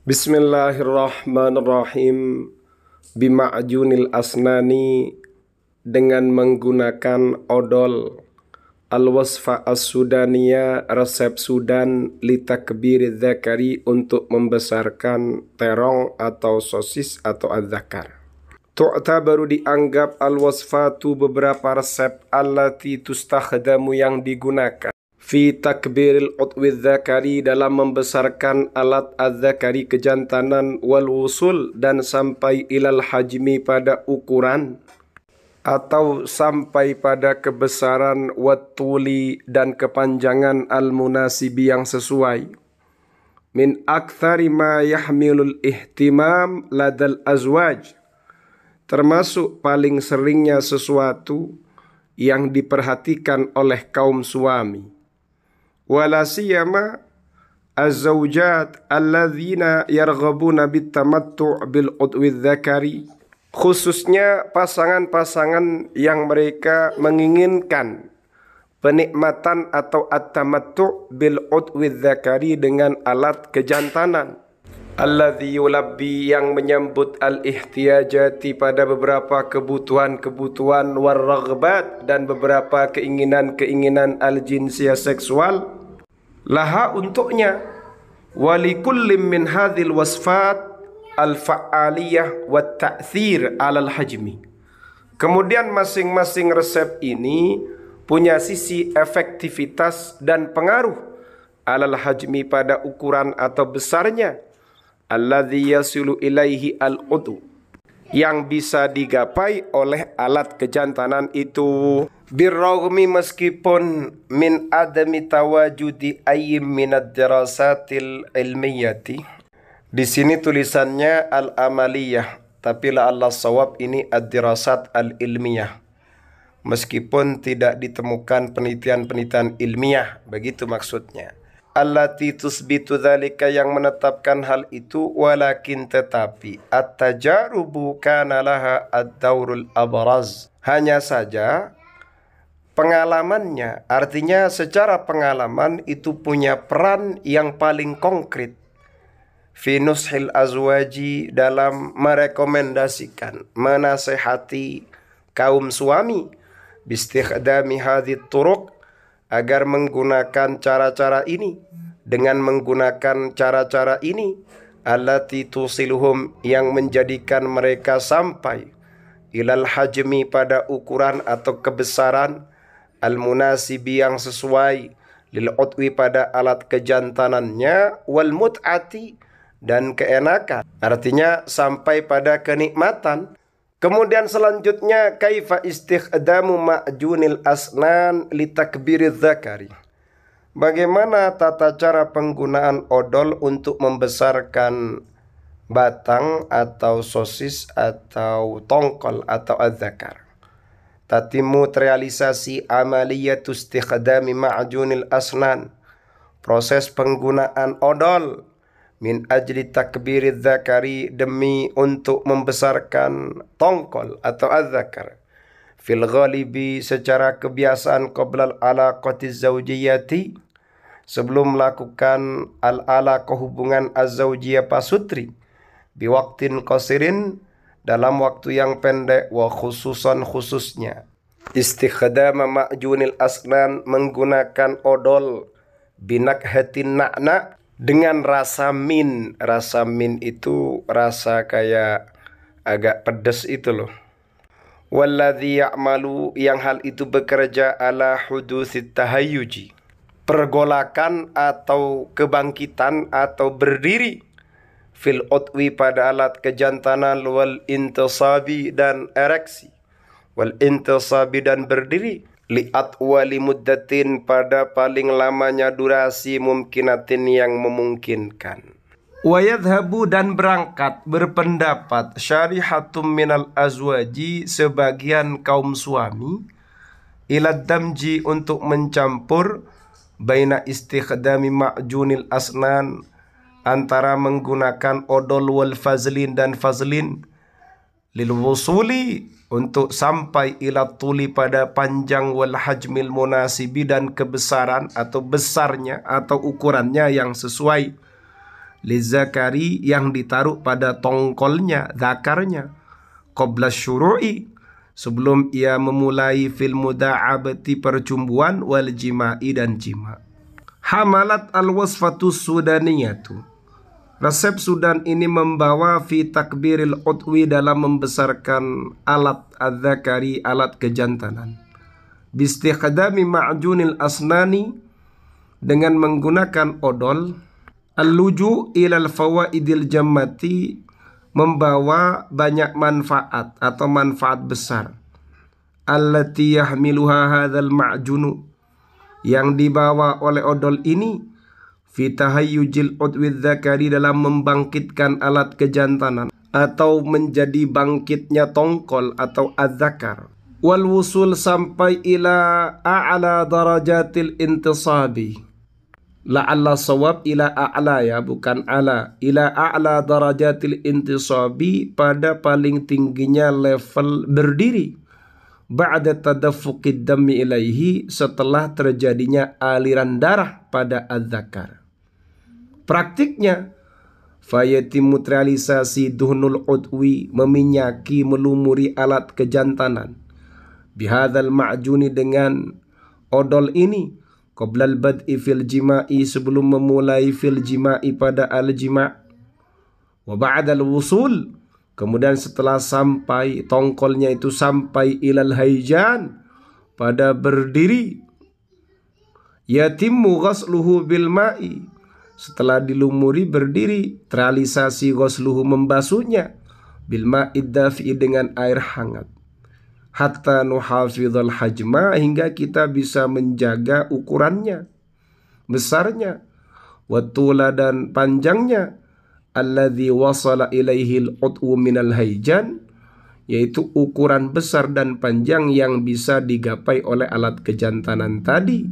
Bismillahirrahmanirrahim. Bima'junil asnani, dengan menggunakan odol. Al-wasfa as-sudaniyah, resep Sudan. Litakbiri dzakari, untuk membesarkan terong atau sosis atau adzakar. Tu'tabaru, dianggap al-wasfatu, beberapa resep. Allati tustakhdamu, yang digunakan. Fi takbiril utwi dzakari, dalam membesarkan alat adzakari kejantanan. Wal wusul, dan sampai ilal hajmi, pada ukuran atau sampai pada kebesaran. Wattuli, dan kepanjangan. Al munasibi, yang sesuai. Min aktsari ma yahmilul ihtimam ladal azwaj, termasuk paling seringnya sesuatu yang diperhatikan oleh kaum suami. Wala siyama az-zawjat alladzina yarghabuna bitamattu' bil udwi dzakari, khususnya pasangan-pasangan yang mereka menginginkan penikmatan atau at-tamattu' bil udwi dzakari, dengan alat kejantanan. Alladzi yulabbi, yang menyambut al-ihtiyajati, pada beberapa kebutuhan-kebutuhan. War-raghbat, dan beberapa keinginan-keinginan al-jinsiyah, seksual. Laha, untuknya. Walikullim min hadhil wasfat al-fa'aliyah wa ta'thir alal hajmi. Kemudian masing-masing resep ini punya sisi efektivitas dan pengaruh alal hajmi, pada ukuran atau besarnya. Alladzi yasilu ilaihi al-udhu, yang bisa digapai oleh alat kejantanan itu. Birraghmi, meskipun min adami tawajudi ayyim minad dirasatil ilmiyati. Di sini tulisannya al-amaliyah, tapi la'alla shawab ini ad-dirasat al-ilmiyah. Meskipun tidak ditemukan penelitian-penelitian ilmiah, begitu maksudnya. Allati tusbitu dzalika, yang menetapkan hal itu. Walakin, tetapi, at-tajarubu kana laha ad-daurul abraz, hanya saja pengalamannya, artinya secara pengalaman itu punya peran yang paling konkret. Fi nushil azwaji, dalam merekomendasikan, menasehati kaum suami. Bistikhdami hadhit turuq, agar menggunakan cara-cara ini. Dengan menggunakan cara-cara ini. Allati tusiluhum, yang menjadikan mereka sampai. Ilal hajmi, pada ukuran atau kebesaran. Al-munasibi, yang sesuai. Lil utwi, pada alat kejantanannya. Wal mut'ati, dan keenakan. Artinya sampai pada kenikmatan. Kemudian selanjutnya, kaifa istikhdamu ma'junil asnan litakbiriz zakari. Bagaimana tata cara penggunaan odol untuk membesarkan batang atau sosis atau tongkol atau adzakar. Tatimu, terrealisasi amaliyatu istikhdami ma'junil asnan, proses penggunaan odol. Min ajli takbiriz zakari, demi untuk membesarkan tongkol atau adzakar. Fil ghalibi, secara kebiasaan. Qoblal alaqatiz zawjiyati, sebelum melakukan al-alaqah, hubungan az-zawjiyah pasutri. Biwaktin qasirin, dalam waktu yang pendek. Wa khususan, khususnya. Istikhdama ma'junil asnan, menggunakan odol. Binakhatin na'na, dengan rasa min. Rasa min itu rasa kayak agak pedas itu loh. Walladzi ya'malu, yang hal itu bekerja ala hudutsit tahayyuji, pergolakan atau kebangkitan atau berdiri. Fil utwi, pada alat kejantanan. Wal intisabi, dan ereksi. Wal intisabi, dan berdiri. Li'at wali muddatin, pada paling lamanya durasi. Mumkinatin, yang memungkinkan. Wa yadhabu, dan berangkat, berpendapat. Syarihatum minal azwaji, sebagian kaum suami. Ilad damji, untuk mencampur. Baina istikhdami ma'junil asnan, antara menggunakan odol. Wal fazlin, dan fazlin. Lil wusuli, untuk sampai ila tuli, pada panjang. Wal hajmil munasibi, dan kebesaran atau besarnya atau ukurannya yang sesuai. lizakari yang ditaruh pada tongkolnya, zakarnya, qabla syuru'i sebelum ia memulai fil muda'abati percumbuan wal jima'i dan jima. Hamalat al-wasfatus sudaniyatu, resep Sudan ini membawa fi takbiril udwi dalam membesarkan alat adzakari, alat kejantanan, bistikhdami ma'junil asnani dengan menggunakan odol, al-luju ilal fawaidil jammati membawa banyak manfaat atau manfaat besar, allati yahmiluha hadzal ma'junu yang dibawa oleh odol ini, fi tahayyujil udwi dzakari dalam membangkitkan alat kejantanan atau menjadi bangkitnya tongkol atau adzakar, wal wusul sampai ila a'la darajatil intisabi, la'alla sawab ila a'la ya, bukan ala, ila a'la darajatil intisabi pada paling tingginya level berdiri, ba'da tadaffuqid dammi ilaihi setelah terjadinya aliran darah pada adzakar. Praktiknya, fayatimu realisasi duhnul udwi meminyaki melumuri alat kejantanan, bihadzal ma'juni dengan odol ini, qoblal bad'i fil jima'i sebelum memulai fil jima'i pada al jima', wa ba'dal wusul kemudian setelah sampai tongkolnya itu sampai ilal haijan pada berdiri, yatimmu ghasluhu bil ma'i setelah dilumuri berdiri terrealisasi ghasluhu membasuhnya bil ma'id dafi dengan air hangat, hatta nuhafidhal hajma hingga kita bisa menjaga ukurannya, besarnya, watula dan panjangnya, alladzi wasala ilaihil udwu minal haijan yaitu ukuran besar dan panjang yang bisa digapai oleh alat kejantanan tadi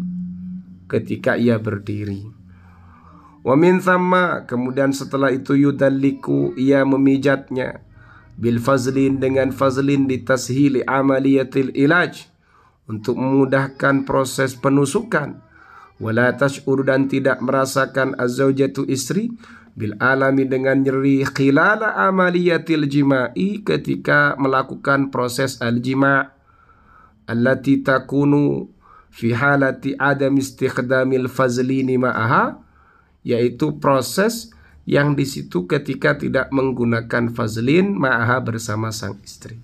ketika ia berdiri. Wa min thamma kemudian setelah itu yudalliku ia memijatnya, bil fazlin dengan fazlin ditashili amaliyatil ilaj untuk memudahkan proses penusukan, wala tash'ur dan tidak merasakan az-zaujatu istri bil alami dengan nyeri khilala amaliyatil jima'i ketika melakukan proses al-jima' allati takunu fi halati adam istikhdamil fazlini ma'aha yaitu proses yang di situ ketika tidak menggunakan fazlin ma'aha bersama sang istri.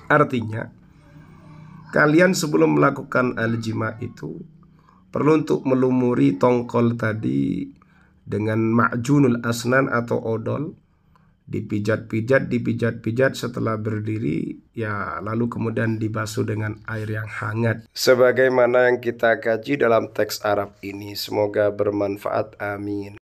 Artinya, kalian sebelum melakukan al-jima' itu perlu untuk melumuri tongkol tadi dengan ma'junul asnan atau odol, dipijat-pijat setelah berdiri ya, lalu kemudian dibasuh dengan air yang hangat sebagaimana yang kita kaji dalam teks Arab ini. Semoga bermanfaat, amin.